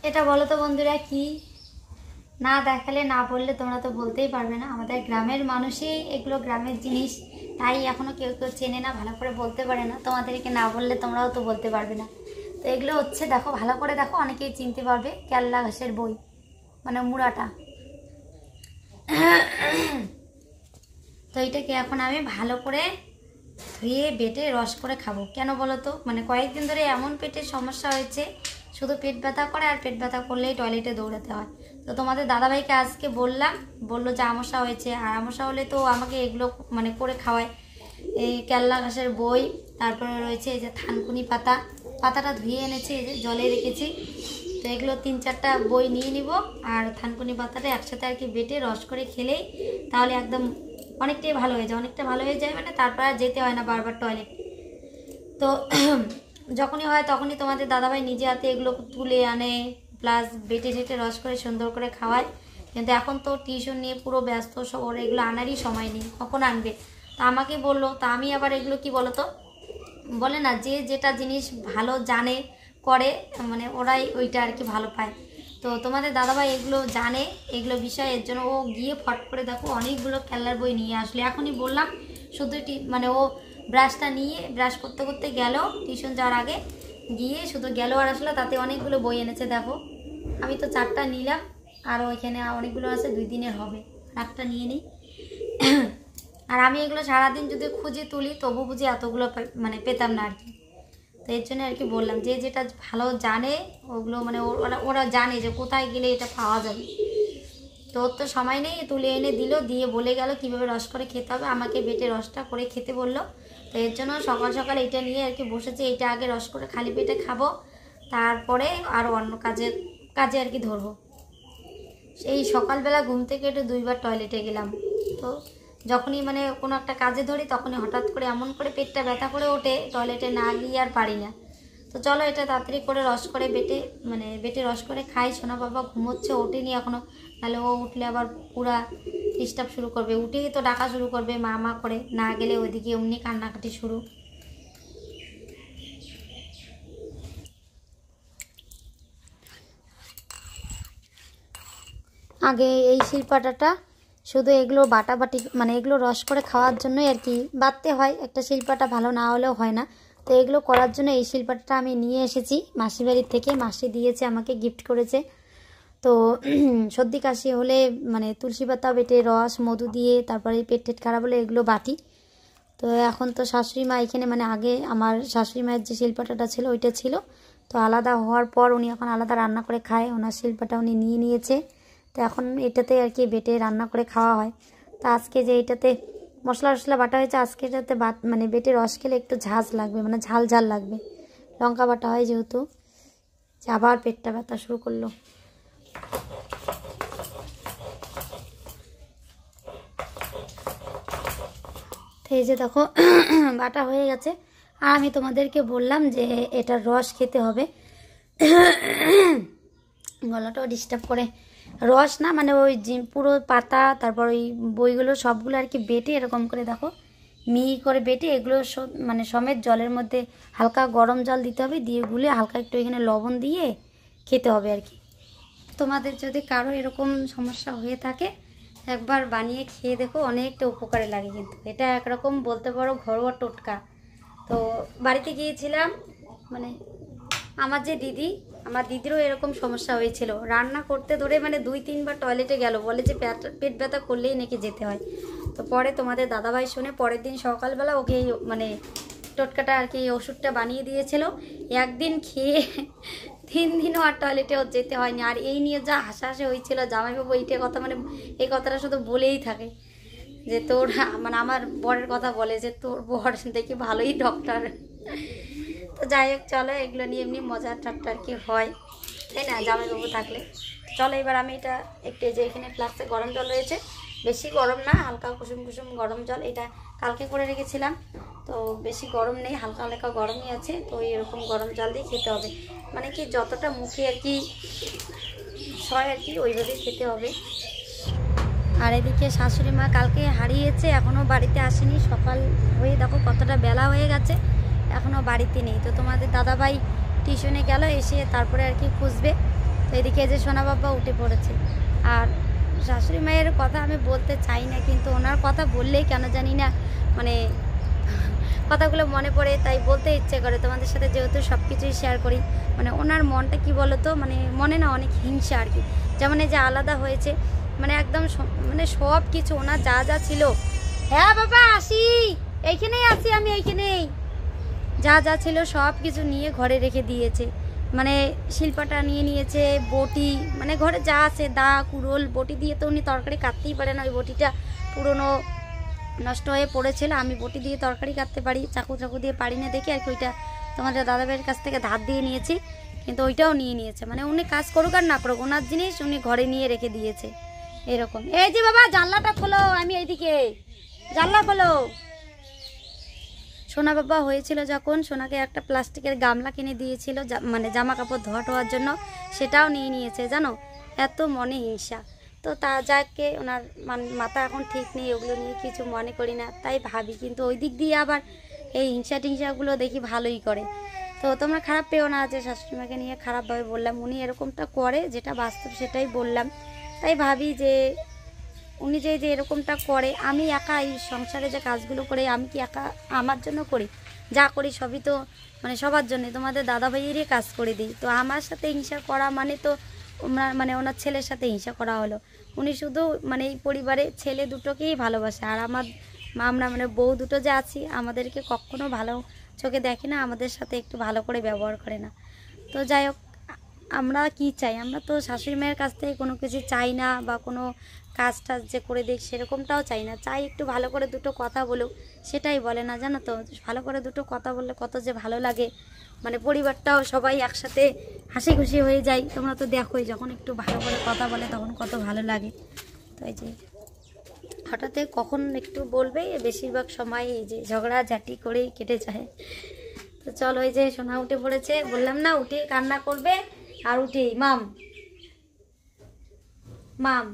এটা বলো তো বন্ধুরা, কি না দেখালে না বললে তোমরা তো বলতেই পারবে না। আমাদের গ্রামের মানুষই এগুলো গ্রামের জিনিস, তাই এখনও কেউ কেউ চেনে না, ভালো করে বলতে পারে না। তোমাদেরকে না বললে তোমরাও তো বলতে পারবে না। তো এগুলো হচ্ছে, দেখো ভালো করে দেখো, অনেকেই চিনতে পারবে, কেল্লা ঘাসের বই, মানে মুড়াটা। তো এইটাকে এখন আমি ভালো করে ধুয়ে বেটে রস করে খাবো। কেন বলো তো, মানে কয়েকদিন ধরে এমন পেটের সমস্যা হয়েছে, শুধু পেট ব্যথা করে, আর পেট ব্যথা করলেই টয়লেটে দৌড়াতে হয়। তো তোমাদের দাদাভাইকে আজকে বললাম, বললো যে আমসা হয়েছে, আর আমসা হলে তো আমাকে এগুলো মানে করে খাওয়ায়। এই কেল্লা ঘাসের বই, তারপরে রয়েছে এই যে থানকুনি পাতা, পাতাটা ধুয়ে এনেছি, এই যে জলে রেখেছি। তো এগুলো 3-4টা বই নিয়ে নিব, আর থানকুনি পাতাটা একসাথে আর কি বেটে রস করে খেলেই তাহলে একদম অনেকটাই ভালো হয়ে যায়, অনেকটা ভালো হয়ে যায়, মানে তারপর আর যেতে হয় না বারবার টয়লেট। তো যখনই হয় তখনই তোমাদের দাদাভাই নিজে হাতে এগুলো তুলে আনে, প্লাস বেটে টেটে রস করে সুন্দর করে খাওয়ায়। কিন্তু এখন তো টিউশন নিয়ে পুরো ব্যস্ত, সব ওর এগুলো আনারই সময় নেই, কখন আনবে। তা আমাকে বললো, তা আমি আবার এগুলো কি বলো তো, বলে না যে যেটা জিনিস ভালো জানে করে, মানে ওরাই ওইটা আর কি ভালো পায়। তো তোমাদের দাদাভাই এগুলো জানে, এগুলো বিষয়, এর জন্য ও গিয়ে ফট করে দেখো অনেকগুলো খেলনার বই নিয়ে আসলে। এখনই বললাম, শুধু মানে ও ব্রাশটা নিয়ে ব্রাশ করতে করতে গেল, টিউশন যাওয়ার আগে গিয়ে শুধু গেল আর আসলো, তাতে অনেকগুলো বই এনেছে। দেখো আমি তো 4টা নিলাম, আর ওইখানে অনেকগুলো আছে, 2 দিনের হবে, একটা নিয়ে নিই। আর আমি এগুলো সারাদিন যদি খুঁজে তুলি তবু বুঝি এতগুলো মানে পেতাম না আর কি। তো এর জন্য আর কি বললাম, যে যেটা ভালো জানে ওগুলো, মানে ওরা জানে যে কোথায় গেলে এটা পাওয়া যাবে। তো ওর তো সময় নেই, তুলে এনে দিল, দিয়ে বলে গেল কীভাবে রস করে খেতে হবে, আমাকে বেটে রসটা করে খেতে বললো। তো এর জন্য সকাল সকাল এটা নিয়ে আর কি বসেছি, এইটা আগে রস করে খালি পেটে খাবো, তারপরে আরও অন্য কাজে আর কি ধরবো। এই সকালবেলা ঘুম থেকে একটু 2বার টয়লেটে গেলাম। তো যখনই মানে কোনো একটা কাজে ধরি, তখনই হঠাৎ করে এমন করে পেটটা ব্যথা করে ওঠে, টয়লেটে না গিয়ে আর পারি না। তো চলো এটা তাড়াতাড়ি করে রস করে বেটে রস করে খাই। সোনা বাবা ঘুমোচ্ছে, ওঠেনি এখনও, নাহলে ও উঠলে আবার পুরা ডিস্টার্ব শুরু করবে, উঠেই তো ডাকা শুরু করবে মা মা করে, না গেলে ওইদিকে এমনি কান্নাকাটি শুরু। আগে এই শিলপাটাটা শুধু এগুলো বাটাবাটি, মানে এগুলো রস করে খাওয়ার জন্যই আর কি বাটতে হয়, একটা শিলপাটা ভালো না হলেও হয় না। তো এগুলো করার জন্য এই শিলপাটাটা আমি নিয়ে এসেছি মাসির বাড়ির থেকে, মাসি দিয়েছে আমাকে, গিফট করেছে। তো সর্দি কাশি হলে মানে তুলসী পাতা বেটে রস মধু দিয়ে, তারপরে পেট টেট খারাপ হলে এগুলো বাটি। তো এখন তো শাশুড়ি মা এখানে, মানে আগে আমার শাশুড়ি মায়ের যে শিলপাটাটা ছিল ওইটা ছিল, তো আলাদা হওয়ার পর উনি এখন আলাদা রান্না করে খায়, ওনার শিলপাটা উনি নিয়ে নিয়েছে। তো এখন এটাতে আর কি বেটে রান্না করে খাওয়া হয়। তো আজকে যে এটাতে মশলা টশলা বাটা হয়েছে, আজকে এটাতে মানে বেটে রস খেলে একটু ঝাঁজ লাগবে, মানে ঝাল ঝাল লাগবে, লঙ্কা বাটা হয় যেহেতু। আবার পেটটা ব্যথা শুরু করলো। তো এই যে দেখো বাটা হয়ে গেছে, আর আমি তোমাদেরকে বললাম যে এটার রস খেতে হবে। গলাটাও ডিস্টার্ব করে, রস না মানে ওই পুরো পাতা, তারপর ওই বইগুলো সবগুলো আর কি বেটে এরকম করে দেখো মিহি করে বেটে এগুলো সব মানে সমেত জলের মধ্যে হালকা গরম জল দিতে হবে, দিয়ে গুলে হালকা একটু এখানে লবণ দিয়ে খেতে হবে আর কি। তোমাদের যদি কারো এরকম সমস্যা হয়ে থাকে একবার বানিয়ে খেয়ে দেখো, অনেকটা উপকারে লাগে। কিন্তু এটা একরকম বলতে পারো ঘরোয়া টোটকা। তো বাড়িতে গিয়েছিলাম, মানে আমার যে দিদি, আমার দিদিরও এরকম সমস্যা হয়েছিল, রান্না করতে ধরে মানে 2-3বার টয়লেটে গেল, বলে যে পেট ব্যথা করলেই নাকি যেতে হয়। তো পরে তোমাদের দাদাভাই শুনে পরের দিন সকালবেলা ওকে মানে টোটকাটা আর কি ওষুধটা বানিয়ে দিয়েছিল, একদিন খেয়ে 3 দিনও আর টয়লেটে ওর যেতে হয়নি। আর এই নিয়ে যা হাসাহাসি হয়েছিল, জামাইবাবু এইটা কথা মানে এই কথাটা শুধু বলেই থাকে যে তোর, মানে আমার বরের কথা বলে যে তোর বর দেখি ভালোই ডক্টর। তো যাই হোক, চলো এগুলো নিয়ে এমনি মজার ঠাট্টা আর কি হয়, তাই না জামাইবাবু থাকলে। চলো এবার আমি এটা একটু, যে এখানে ফ্লাক্সে গরম জল রয়েছে, বেশি গরম না, হালকা কুসুম কুসুম গরম জল, এটা কালকে করে রেখেছিলাম, তো বেশি গরম নেই, হালকা হালকা গরমই আছে। তো এরকম গরম জল দিয়ে খেতে হবে, মানে কি যতটা মুখে আর কি সয় আর কি ওইভাবেই খেতে হবে। আর এদিকে শাশুড়ি মা কালকে হারিয়েছে, এখনও বাড়িতে আসেনি, সকাল হয়ে দেখো কতটা বেলা হয়ে গেছে, এখনও বাড়িতে নেই। তো তোমাদের দাদাভাই টিউশনে গেল, এসে তারপরে আর কি খুঁজবে। তো এদিকে যে সোনা বাবা উঠে পড়েছে। আর শাশুড়ি মায়ের কথা আমি বলতে চাই না, কিন্তু ওনার কথা বললেই কেন জানি না মানে কথাগুলো মনে পড়ে, তাই বলতে ইচ্ছে করে তোমাদের সাথে, যেহেতু সব কিছুই শেয়ার করি। মানে ওনার মনটা কি বলো তো, মানে মনে না অনেক হিংসা আর কি। যেমন এই যে আলাদা হয়েছে, মানে একদম মানে সব কিছু ওনার যা যা ছিল, হ্যাঁ বাবা আসি, এইখানেই আছি আমি, এইখানেই যা যা ছিল সব কিছু নিয়ে ঘরে রেখে দিয়েছে। মানে শিল্পাটা নিয়ে নিয়েছে, বটি, মানে ঘরে যা আছে দা কুড়োল, বটি দিয়ে তো উনি তরকারি কাটতেই পারে না, ওই বটিটা পুরনো নষ্ট হয়ে পড়েছিল। আমি বটি দিয়ে তরকারি কাটতে পারি, চাকু দিয়ে পারি না দেখে আর কি, ওইটা তোমাদের দাদাভাইয়ের কাছ থেকে ধার দিয়ে নিয়েছি, কিন্তু ওইটাও নিয়ে নিয়েছে। মানে উনি কাজ করুক আর না করুক, ওনার জিনিস উনি ঘরে নিয়ে রেখে দিয়েছে এরকম। এই যে বাবা জানলাটা খোলো, আমি এইদিকে, জানলা খোলো। সোনা বাবা হয়েছিল যখন, সোনাকে একটা প্লাস্টিকের গামলা কিনে দিয়েছিল মানে জামা কাপড় ধোয়ার জন্য, সেটাও নিয়ে নিয়েছে জানো। এত মনে হিংসা। তো তা যাকে ওনার মাথা এখন ঠিক নেই, ওগুলো নিয়ে কিছু মনে করি না, তাই ভাবি। কিন্তু ওই দিক দিয়ে আবার এই হিংসা টিংসাগুলো দেখি ভালোই করে। তো তোমরা খারাপ পেও না যে শাশুড়িমাকে নিয়ে খারাপভাবে বললাম, উনি এরকমটা করে, যেটা বাস্তব সেটাই বললাম। তাই ভাবি যে উনি যে এরকমটা করে, আমি একা এই সংসারে যে কাজগুলো করে, আমি কি একা আমার জন্য করি? যা করি সবই তো মানে সবার জন্য, তোমাদের দাদা ভাইয়েরই কাজ করে দিই। তো আমার সাথে হিংসা করা মানে তো মানে ওনার ছেলের সাথে হিংসা করা হলো। উনি শুধু মানে এই পরিবারে ছেলে দুটোকেই ভালোবাসে, আর আমরা মানে বউ দুটো যে আছি, আমাদেরকে কখনো ভালো চোখে দেখে না, আমাদের সাথে একটু ভালো করে ব্যবহার করে না। তো যাই হোক, আমরা কি চাই? আমরা তো শাশুড়ি মায়ের কাছ থেকে কোনো কিছু চাই না, বা কোনো কাজ টাজ যে করে দিক সেরকমটাও চাই না। চাই একটু ভালো করে দুটো কথা বলুক, সেটাই বলে না জানো তো। ভালো করে দুটো কথা বললে কত যে ভালো লাগে, মানে পরিবারটাও সবাই একসাথে হাসি খুশি হয়ে যায়। তোমরা তো দেখোই, যখন একটু ভালো করে কথা বলে তখন কত ভালো লাগে। তো এই যে হঠাৎ কখন একটু বলবে, বেশিরভাগ সময় এই যে ঝগড়া ঝাঁটি করেই কেটে যায়। তো চলো, এই যে সোনা উঠে পড়েছে, বললাম না উঠে কান্না করবে। আর উঠেই মাম মাম,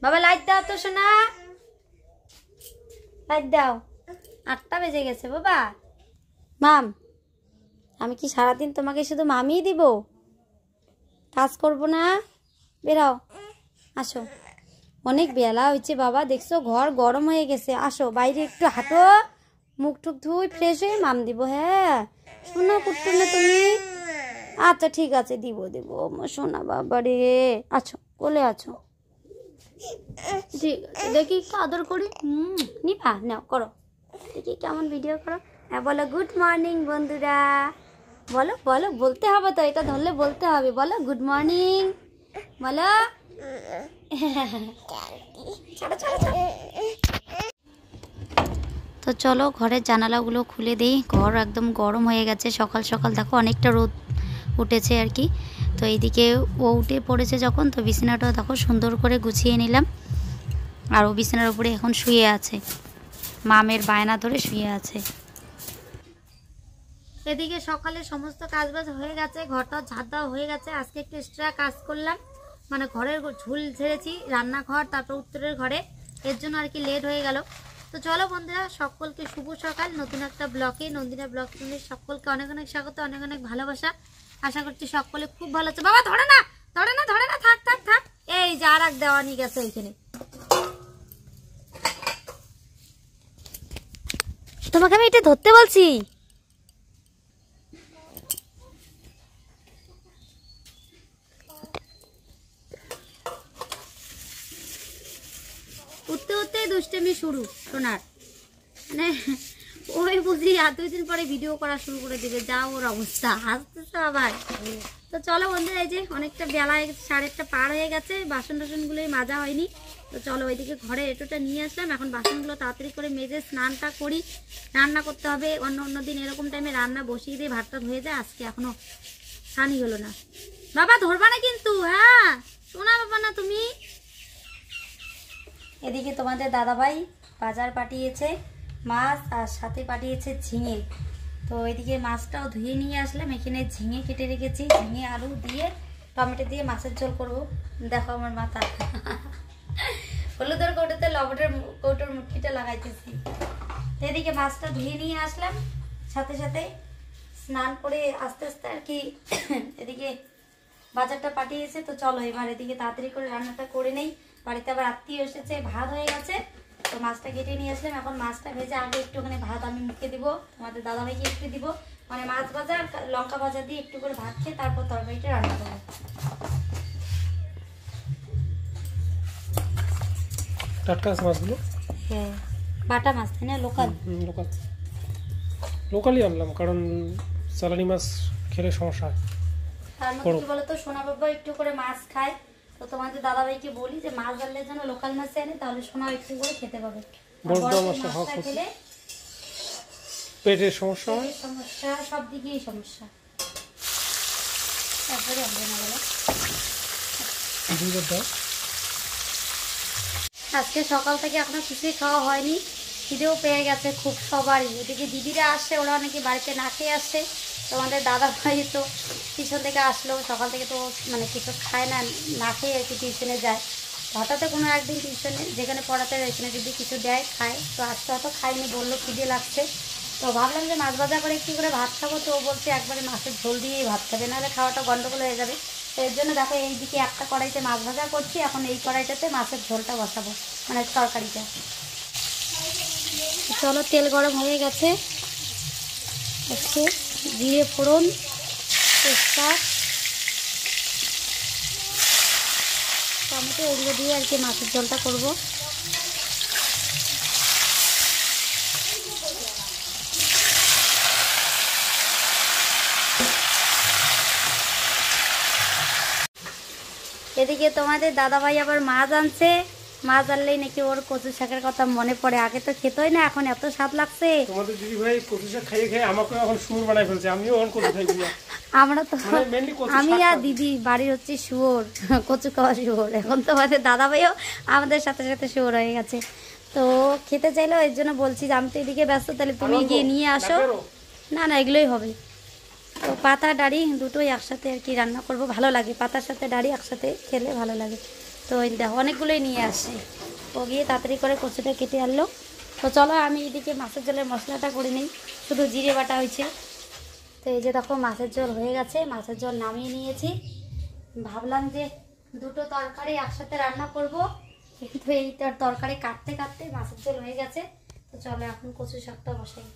বাবা লাইট দাও তো সোনা, লাইট দাও, 8টা বেজে গেছে বাবা। মাম, আমি কি সারাদিন তোমাকে শুধু মামিই দিব? কাজ করব না? বেরাও, আসো, অনেক বেলা হয়েছে বাবা, দেখছো ঘর গরম হয়ে গেছে, আসো বাইরে একটু হাঁটো, মুখ টুক ধুই ফ্রেশ হয়ে মাম দিব। হ্যাঁ শোনা করতো না তুমি? আচ্ছা ঠিক আছে, দিব সোনা বাবা রে, আছো কোলে আছো, ঠিক আছে। দেখি আদর করি, নিবা নাও, করো দেখি কেমন ভিডিও করো। হ্যাঁ বলো গুড মর্নিং বন্ধুরা, বলো বলো, বলতে হবে তো, এটা ধরলে বলতে হবে, বলো গুড মর্নিং, বলো। তো চলো ঘরের জানালাগুলো খুলে দিই, ঘর একদম গরম হয়ে গেছে। সকাল সকাল দেখো অনেকটা রোদ উঠেছে আর কি। তো এইদিকে ও উঠে পড়েছে যখন, তো বিছানাটাও দেখো সুন্দর করে গুছিয়ে নিলাম। আর ও বিছানার উপরে এখন শুয়ে আছে, মামের বায়না ধরে শুয়ে আছে। এদিকে সকালে সমস্ত কাজবাজ হয়ে গেছে, ঘরটাও ঝাড় দেওয়া হয়ে গেছে। আজকে একটু এক্সট্রা কাজ করলাম, মানে ঘরের ঝুল ঝেড়েছি, রান্নাঘর তারপর উত্তরের ঘরে, এর জন্য আর কি লেট হয়ে গেল। তো চলো বন্ধুরা, সকলকে শুভ সকাল, নতুন একটা ব্লগে, নন্দিনা ব্লগ চ্যানেলে সকলকে অনেক অনেক স্বাগত, অনেক অনেক ভালোবাসা। আশা করছি সকলে খুব ভালো আছে। বাবা ধরে না, ধরে না, ধরে না, থাক থাক থাক। এই যে আর এক দেওয়ানি গেছে এইখানে, তোমাকে আমি এটা ধরতে বলছি। উঠতে উঠতে দুষ্টামি শুরু সোনার, মানে ওই বুঝি আর 2 দিন পরে ভিডিও করা শুরু করে দিবে, যা ওর অবস্থা, হাসতেছে আবার। তো চলো বন্ধুরা, এই যে অনেকটা বেলায় 1:30 পার হয়ে গেছে, বাসন টাসনগুলোই মাজা হয়নি। তো চলো ওইদিকে ঘরে এটোটা নিয়ে আসলাম, এখন বাসনগুলো তাড়াতাড়ি করে মেজে স্নানটা করি, রান্না করতে হবে। অন্য দিন এরকম টাইমে রান্না বসিয়ে দিয়ে ভাতটা ধুয়ে যায়, আজকে এখনো স্নানই হলো না। বাবা ধরবা না কিন্তু, হ্যাঁ শোনা বাবা না তুমি। এদিকে তোমাদের দাদাভাই বাজার পাঠিয়েছে মাছ, আর সাথে পাঠিয়েছে ঝিঙে। তো এদিকে মাছটাও ধুয়ে নিয়ে আসলাম, এখানে ঝিঙে কেটে রেখেছি, ঝিঙে আলু দিয়ে টমেটো দিয়ে মাছের ঝোল করব। দেখো আমার মাথা, হলুদের কৌটোতে লবণের কৌটোর মুটকিটা লাগাইতেছি। তো এদিকে মাছটা ধুয়ে নিয়ে আসলাম, সাথে সাথে স্নান করে আস্তে আস্তে আর কি এদিকে বাজারটা পাঠিয়েছে। তো চলো এবার এদিকে তাড়াতাড়ি করে রান্নাটা করে নেই। বাড়িতে আবার আত্মীয় এসেছে, ভাত হয়ে গেছে। তো মাছটা কেটে নিয়ে আসলাম, এখন মাছটা ভেজে আগে একটুখানি ভাত আমি মুখে দিব, তোমাদের দাদাভাইকে একটু দিব, মানে মাছ ভাজা আর লঙ্কা ভাজা দিয়ে একটু করে ভাত খেয়ে তারপর তরকারিটা রান্না করবো। টাটকা মাছগুলো? হ্যাঁ, বাটা মাছ তাই না? লোকাল লোকালই আনলাম, কারণ চালানি মাছ খেলে সমস্যা হয়। তার মধ্যে কি বলতো, সোনা বাবা একটু করে মাছ খায়। তো তোমাদের দাদাভাইকে বলি যে মাছ আনলে যেন লোকাল মাছ আনে, তাহলে সোনাও একটু করে খেতে পাবে। মাছটা খেলে পেটের সমস্যা হয়, সমস্যা সব দিকেই সমস্যা। তারপরে হবে না বলো। আজকে সকাল থেকে এখনো কিছুই খাওয়া হয়নি, খিদেও পেয়ে গেছে খুব সবারই। এদিকে দিদিরা আসছে, ওরা অনেকে বাড়িতে না খেয়ে আসছে। তোমাদের দাদা ভাই তো টিউশন থেকে আসলো, সকাল থেকে তো মানে কিছু খায় না, না খেয়ে আর কি টিউশনে যায়। হঠাৎ কোনো একদিন টিউশনে যেখানে পড়াতে এখানে যদি কিছু দেয় খায়, তো আজকে হয়তো খাইনি, বললো খিদে লাগছে। তো ভাবলাম যে মাছ ভাজা করে একটু করে ভাত খাবো। তো ও বলছে একবারে মাছের ঝোল দিয়েই ভাত খাবে, নাহলে খাওয়াটা গন্ডগোল হয়ে যাবে। তো এর জন্য দেখো এইদিকে একটা কড়াইতে মাছ ভাজা করছি, এখন এই কড়াইটাতে মাছের ঝোলটা বসাবো, মানে তরকারিটা। চলো তেল গরম হয়ে গেছে, একটু জিরে ফোড়ন, তেজপাত, টমেটো এগুলো দিয়ে আর কি মাছের ঝোলটা করবো। এদিকে তোমাদের দাদাভাই আবার মাছ আনছে, মাছ আনলেই নাকি ওর কচু শাকের কথা মনে পড়ে। আগে তো খেতই না, এখন এত স্বাদ লাগছে। তোমাদের দিদি ভাই কচু শাক খাইয়ে খাইয়ে আমাকে এখন শুয়োর বানাই ফেলছে, আমিও এখন কচু খাই। আমরা তো আমি আর দিদি বাড়ির হচ্ছে শুয়োর, কচু খাওয়া শুয়োর। এখন তোমাদের দাদাভাইও আমাদের সাথে সাথে শুয়োর হয়ে গেছে। তো খেতে চাইলেও এর জন্য বলছি যে আমি তো এদিকে ব্যস্ত, তাহলে তুমি গিয়ে নিয়ে আসো। না না, এগুলোই হবে। তো পাতা ডাঁড়ি দুটোই একসাথে আর কি রান্না করব, ভালো লাগে। পাতার সাথে ডাঁড়ি একসাথে খেলে ভালো লাগে। তো ওই দেখো অনেকগুলোই নিয়ে আসে। ও গিয়ে তাড়াতাড়ি করে কচুটা কেটে আনলো। তো চলো আমি এদিকে মাছের ঝোলের মশলাটা করে নিই, শুধু জিরে বাটা হয়েছে। তো এই যে দেখো মাছের ঝোল হয়ে গেছে, মাছের ঝোল নামিয়ে নিয়েছি। ভাবলাম যে দুটো তরকারি একসাথে রান্না করব, কিন্তু এই তরকারি কাটতে কাটতে মাছের ঝোল হয়ে গেছে। তো চলো এখন কচু শাকটা বসাই।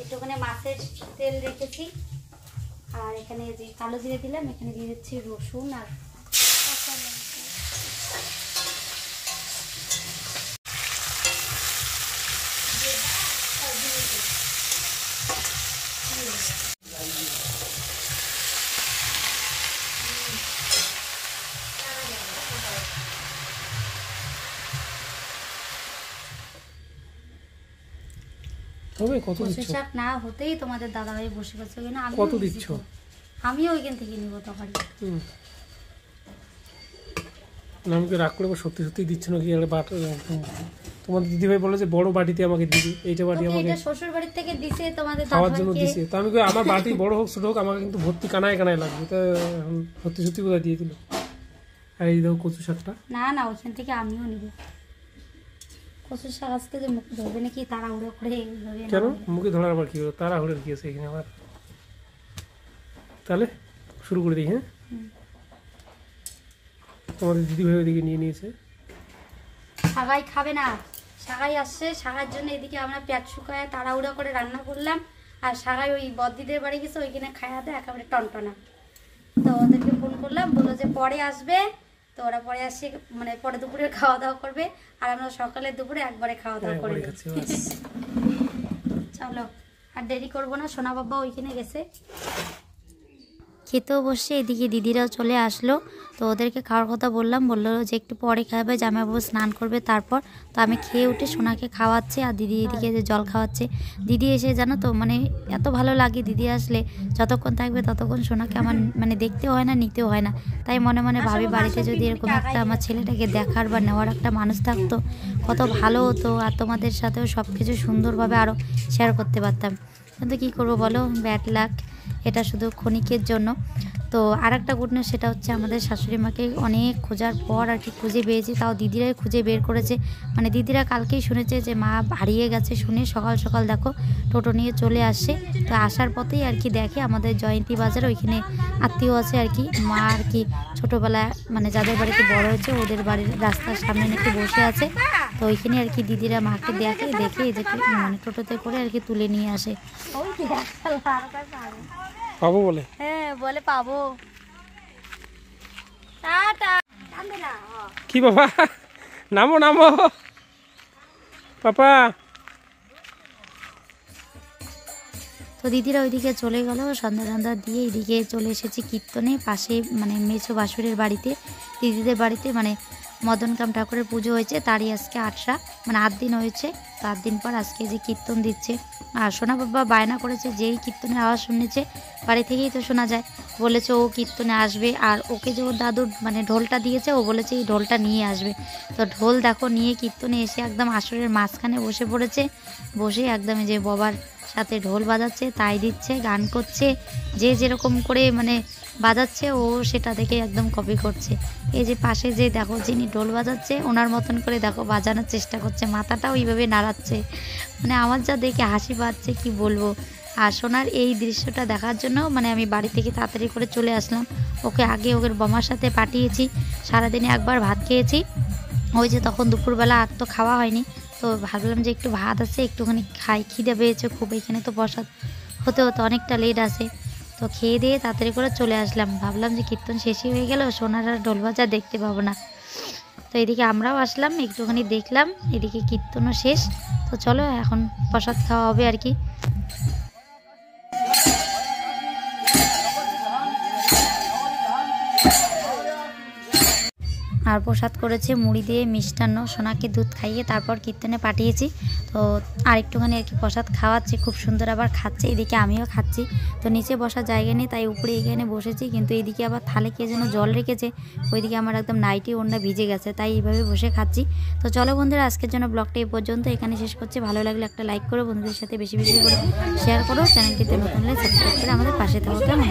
একটুখানি মাছের তেল রেখেছি, আর এখানে যে কালো জিরে দিলাম, এখানে দিয়ে দিচ্ছি রসুন আর কাঁচা লঙ্কা। তবে কত কচু দিচ্ছ? শাক না হতেই তোমাদের দাদাভাই বসে গেছে, না আমি কত দিচ্ছ? আমিও ওইখান থেকে নিব তরকারি। আমাকে রাগ করে সত্যি সত্যি দিচ্ছ নাকি? তোমার দিদি ভাই বলে যে বড় বাটিতে আমাকে দিবি, এইটা বাটি আমাকে শ্বশুর বাড়ি থেকে দিছে তোমাদের খাওয়ার জন্য দিছে। তো আমি আমার বাটি বড় হোক ছোট হোক আমাকে কিন্তু ভর্তি কানায় কানায় লাগবে। তো সত্যি সত্যি কোথায় দিয়ে দিল। আর এই দেখো কচু শাকটা। না না, ওইখান থেকে আমিও নিব। কচু শাক আজকে যে মুখে ধরবে নাকি তাড়াহুড়ো করে? কেন মুখে ধরার আবার কি হলো? তাড়াহুড়োর কি আছে এখানে আবার? তাহলে শুরু করে দিই। হ্যাঁ, তোমাদের দিদি ভাই ওদিকে নিয়ে নিয়েছে। সাগাই খাবে না, সাগাই আসছে, সাগার জন্য এদিকে আমরা পেট শুকায় তাড়াহুড়ো করে রান্না করলাম। আর সাগাই ওই বদ্দিদের বাড়ি গেছে, ওইখানে খাওয়াতে একেবারে টনটনা। তো ওদেরকে ফোন করলাম, বললো যে পরে আসবে। তো ওরা পরে আসে, মানে পরে দুপুরে খাওয়া দাওয়া করবে, আর আমরা সকালে দুপুরে একবারে খাওয়া দাওয়া করে। চলো আর দেরি করবো না, সোনা বাবা ওইখানে গেছে খেতেও বসে। এদিকে দিদিরাও চলে আসলো। তো ওদেরকে খাওয়ার কথা বললাম, বললো যে একটু পরে খাবে, জামাইবাবু স্নান করবে তারপর। তো আমি খেয়ে উঠে সোনাকে খাওয়াচ্ছি, আর দিদি এদিকে যে জল খাওয়াচ্ছে। দিদি এসে জানো তো মানে এত ভালো লাগে, দিদি আসলে যতক্ষণ থাকবে ততক্ষণ সোনাকে আমার মানে দেখতেও হয় না, নিতেও হয় না। তাই মনে মনে ভাবি বাড়িতে যদি এরকম একটা আমার ছেলেটাকে দেখার বা নেওয়ার একটা মানুষ থাকতো কত ভালো হতো, আর তোমাদের সাথেও সব কিছু সুন্দরভাবে আরও শেয়ার করতে পারতাম। কিন্তু কী করবো বলো, ব্যাড লাক, এটা শুধু ক্ষণিকের জন্য। তো আর একটা গুড নিউজ, সেটা হচ্ছে আমাদের শাশুড়ি মাকে অনেক খোঁজার পর আর কি খুঁজে পেয়েছি। তাও দিদিরাই খুঁজে বের করেছে, মানে দিদিরা কালকেই শুনেছে যে মা হারিয়ে গেছে, শুনে সকাল সকাল দেখো টোটো নিয়ে চলে আসছে। তো আসার পথেই আর কি দেখে আমাদের জয়ন্তী বাজার ওইখানে আত্মীয় আছে আর কি, মা আর কি ছোটোবেলায় মানে যাদের বাড়িতে বড় হয়েছে ওদের বাড়ির রাস্তার সামনে নাকি বসে আছে। তো ওইখানে আর কি দিদিরা মাকে দেখে এই যে মানে টোটোতে করে আর কি তুলে নিয়ে আসে। পাবো বলে, হ্যাঁ বলে পাবো। কি বাবা, নামো নামো পাপা। তো দিদিরা ওইদিকে চলে গেল, সন্ধ্যা টন্ধা দিয়ে এদিকে চলে এসেছি কীর্তনে পাশে, মানে মেছো বাসুরের বাড়িতে, দিদিদের বাড়িতে। মানে মদনকাম ঠাকুরের পুজো হয়েছে, তারই আজকে 8 দিন হয়েছে। তো 8 দিন পর আজকে যে কীর্তন দিচ্ছে। আর সোনা বাবা বায়না করেছে, যেই কীর্তনের আওয়াজ শুনেছে বাড়ি থেকেই তো শোনা যায়, বলেছে ও কীর্তনে আসবে। আর ওকে যে ওর দাদুর মানে ঢোলটা দিয়েছে, ও বলেছে এই ঢোলটা নিয়ে আসবে। তো ঢোল দেখো নিয়ে কীর্তনে এসে একদম আসরের মাঝখানে বসে পড়েছে, বসে একদম যে বাবার সাথে ঢোল বাজাচ্ছে, তাই দিচ্ছে, গান করছে, যে যেরকম করে মানে বাজাচ্ছে ও সেটা দেখে একদম কপি করছে। এই যে পাশে যে দেখো যিনি ঢোল বাজাচ্ছে ওনার মতন করে দেখো বাজানোর চেষ্টা করছে, মাথাটা ওইভাবে নাড়াচ্ছে। মানে আমার যা দেখে হাসি পাচ্ছে কি বলবো। আর সোনার এই দৃশ্যটা দেখার জন্য মানে আমি বাড়ি থেকে তাড়াতাড়ি করে চলে আসলাম। ওকে আগে ওকে বমার সাথে পাঠিয়েছি, সারাদিনে একবার ভাত খেয়েছি, ওই যে তখন দুপুরবেলা আর তো খাওয়া হয়নি। তো ভাবলাম যে একটু ভাত আছে একটুখানি খাই, খিদে পেয়েছে খুব। এখানে তো প্রসাদ হতে অনেকটা লেট আছে। তো খেয়ে দিয়ে তাড়াতাড়ি করে চলে আসলাম, ভাবলাম যে কীর্তন শেষই হয়ে গেল, সোনার আর ঢোল বাজা দেখতে পাবো না। তো এদিকে আমরাও আসলাম, একটুখানি দেখলাম, এদিকে কীর্তনও শেষ। তো চলো এখন প্রসাদ খাওয়া হবে আর কি। আর প্রসাদ করেছে মুড়ি দিয়ে মিষ্টান্ন, সোনাকে দুধ খাইয়ে তারপর কীর্তনে পাঠিয়েছি। তো আর একটুখানি আর কি প্রসাদ খাওয়াচ্ছে, খুব সুন্দর আবার খাচ্ছে। এদিকে আমিও খাচ্ছি। তো নিচে বসার জায়গা নেই, তাই উপরে এখানে বসেছি, কিন্তু এইদিকে আবার থালে কে যেন জল রেখেছে, ওইদিকে আমার একদম নাইটি ওড়না ভিজে গেছে, তাই এইভাবে বসে খাচ্ছি। তো চলো বন্ধুরা, আজকের জন্য ব্লগটা এই পর্যন্ত, এখানে শেষ করছি। ভালো লাগলে একটা লাইক করো, বন্ধুদের সাথে বেশি বেশি করে শেয়ার করো, চ্যানেলটিতে নতুন হলে সাবস্ক্রাইব করে আমাদের পাশে থাকো, কেমন?